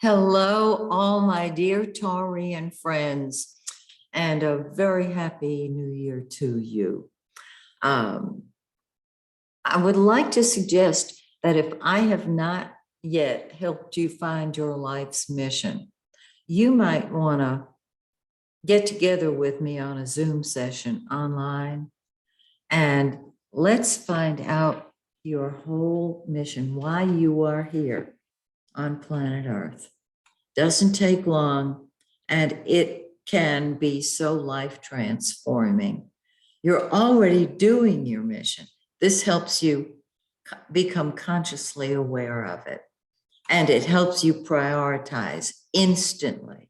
Hello, all my dear Taurian friends, and a very happy new year to you. Um, I would like to suggest that if I have not yet helped you find your life's mission, you might want to get together with me on a Zoom session online and let's find out your whole mission, why you are here on planet Earth. Doesn't take long, and it can be so life transforming. You're already doing your mission. This helps you become consciously aware of it, and it helps you prioritize instantly.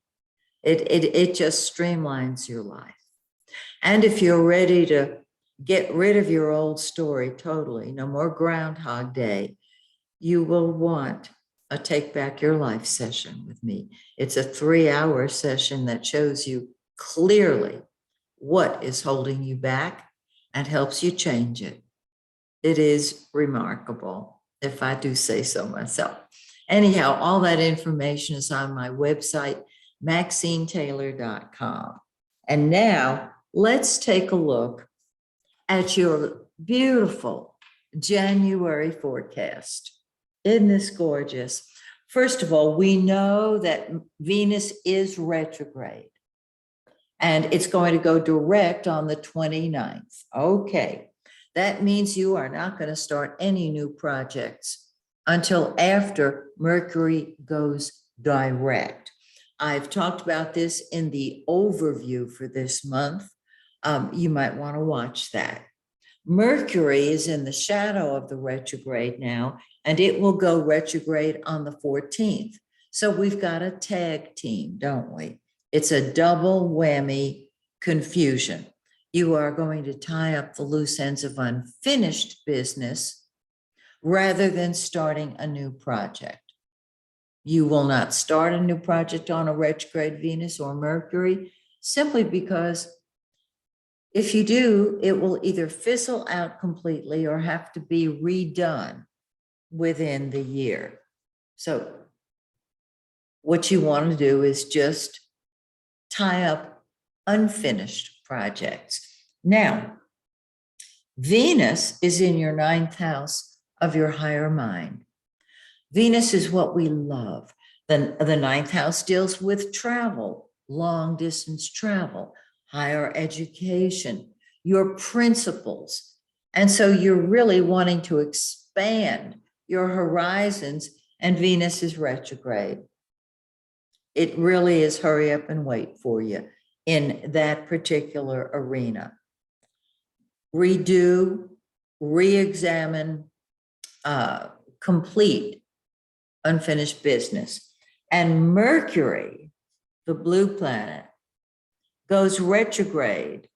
It just streamlines your life. And if you're ready to get rid of your old story totally, no more Groundhog Day, you will want a Take Back Your Life session with me. It's a 3-hour session that shows you clearly what is holding you back and helps you change it. It is remarkable, if I do say so myself. Anyhow, all that information is on my website, MaxineTaylor.com. And now let's take a look at your beautiful January forecast. Isn't this gorgeous? First of all, we know that Venus is retrograde and it's going to go direct on the 29th. Okay, that means you are not going to start any new projects until after Mercury goes direct. I've talked about this in the overview for this month. You might want to watch that. Mercury is in the shadow of the retrograde now, and it will go retrograde on the 14th. So we've got a tag team, don't we? It's a double whammy confusion. You are going to tie up the loose ends of unfinished business rather than starting a new project. You will not start a new project on a retrograde Venus or Mercury simply because if you do, it will either fizzle out completely or have to be redone within the year. So what you want to do is just tie up unfinished projects. Now, Venus is in your 9th house of your higher mind. Venus is what we love. The 9th house deals with travel, long distance travel, higher education, your principles. And so you're really wanting to expand your horizons, and Venus is retrograde. It really is hurry up and wait for you in that particular arena. Redo, re-examine, complete unfinished business. And Mercury, the blue planet, goes retrograde.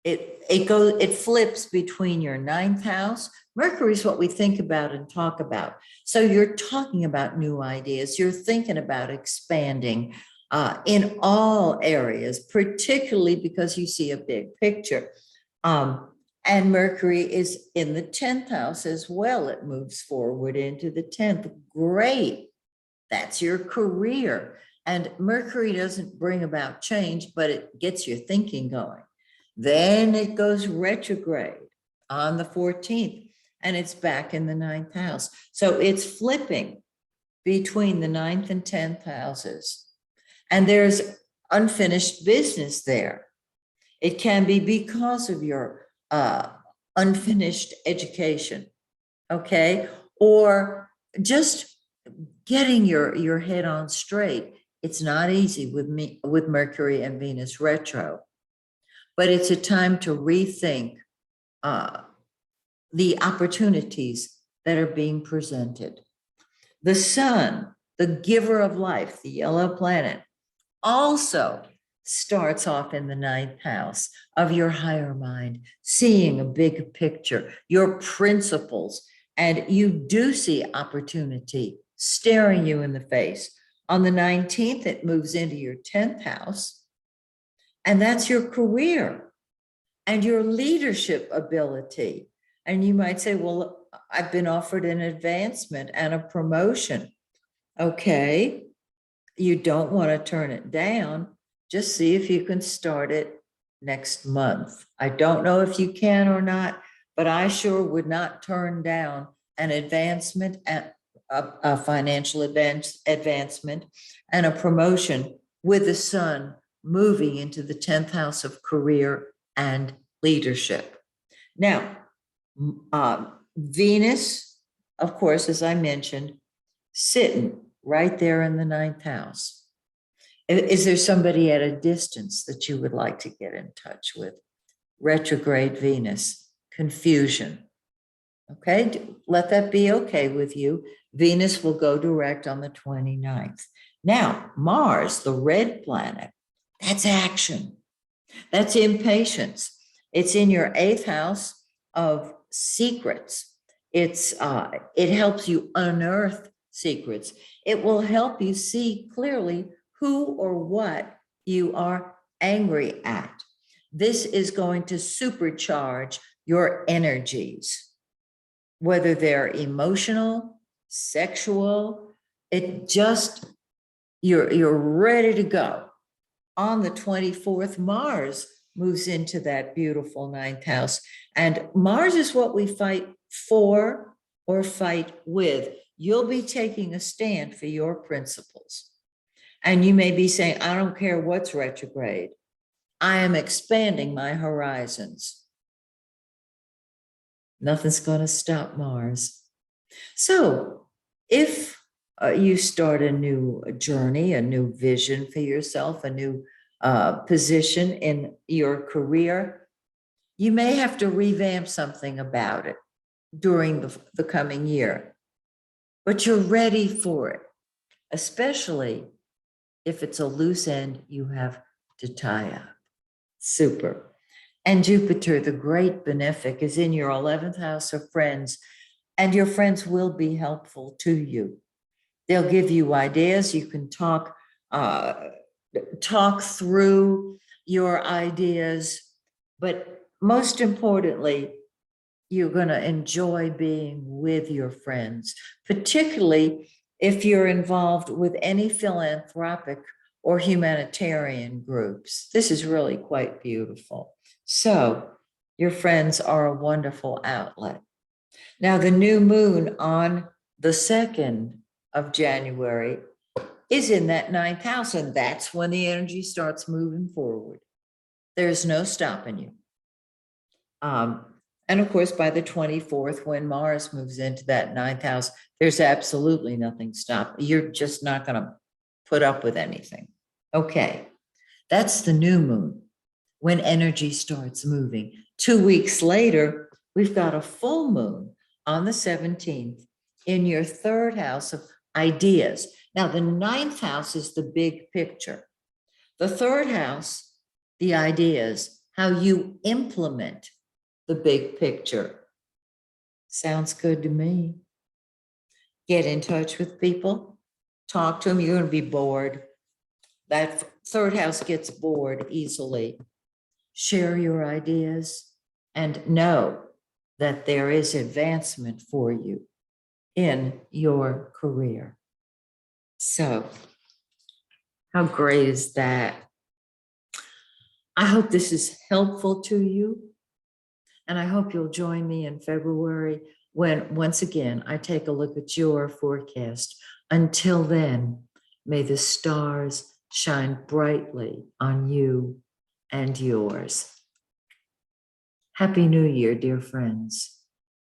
It flips between your 9th house. Mercury is what we think about and talk about. So you're talking about new ideas. You're thinking about expanding in all areas, particularly because you see a big picture. And Mercury is in the 10th house as well. It moves forward into the 10th. Great. That's your career. And Mercury doesn't bring about change, but it gets your thinking going. Then it goes retrograde on the 14th, and it's back in the 9th house. So it's flipping between the 9th and 10th houses. And there's unfinished business there. It can be because of your unfinished education, okay? Or just getting your head on straight. It's not easy with Mercury and Venus retro, but it's a time to rethink the opportunities that are being presented. The sun, the giver of life, the yellow planet, also starts off in the 9th house of your higher mind, seeing a big picture, your principles, and you do see opportunity staring you in the face. On the 19th, it moves into your 10th house, and that's your career and your leadership ability. And you might say, well, I've been offered an advancement and a promotion. Okay, you don't want to turn it down. Just see if you can start it next month. I don't know if you can or not, but I sure would not turn down an advancement at a financial advancement and a promotion with the sun moving into the 10th house of career and leadership. Now, Venus, of course, as I mentioned, sitting right there in the 9th house. Is there somebody at a distance that you would like to get in touch with? Retrograde Venus, confusion. Okay, let that be okay with you. Venus will go direct on the 29th. Now, Mars, the red planet, that's action. That's impatience. It's in your 8th house of secrets. It helps you unearth secrets. It will help you see clearly who or what you are angry at. This is going to supercharge your energies, whether they're emotional, sexual. You're ready to go. On the 24th, Mars moves into that beautiful 9th house. And Mars is what we fight for or fight with. You'll be taking a stand for your principles. And you may be saying, I don't care what's retrograde. I am expanding my horizons. Nothing's going to stop Mars. So if you start a new journey, a new vision for yourself, a new position in your career, you may have to revamp something about it during the coming year, but you're ready for it, especially if it's a loose end you have to tie up. Super. And Jupiter, the great benefic, is in your 11th house of friends, and your friends will be helpful to you. They'll give you ideas. You can talk through your ideas, but most importantly, you're going to enjoy being with your friends, particularly if you're involved with any philanthropic or humanitarian groups. This is really quite beautiful. So your friends are a wonderful outlet. Now, the new moon on the 2nd of January is in that 9th house, and that's when the energy starts moving forward. There's no stopping you. And of course, by the 24th, when Mars moves into that 9th house, there's absolutely nothing stopping. You're just not going to put up with anything. Okay, that's the new moon when energy starts moving. 2 weeks later, we've got a full moon on the 17th in your 3rd house of ideas. Now, the 9th house is the big picture. The 3rd house, the ideas, how you implement the big picture. Sounds good to me. Get in touch with people, talk to them. You're going to be bored. That 3rd house gets bored easily. Share your ideas and know that there is advancement for you in your career. So, how great is that? I hope this is helpful to you. And I hope you'll join me in February when, once again, I take a look at your forecast. Until then, may the stars shine brightly on you and yours. Happy New Year, dear friends.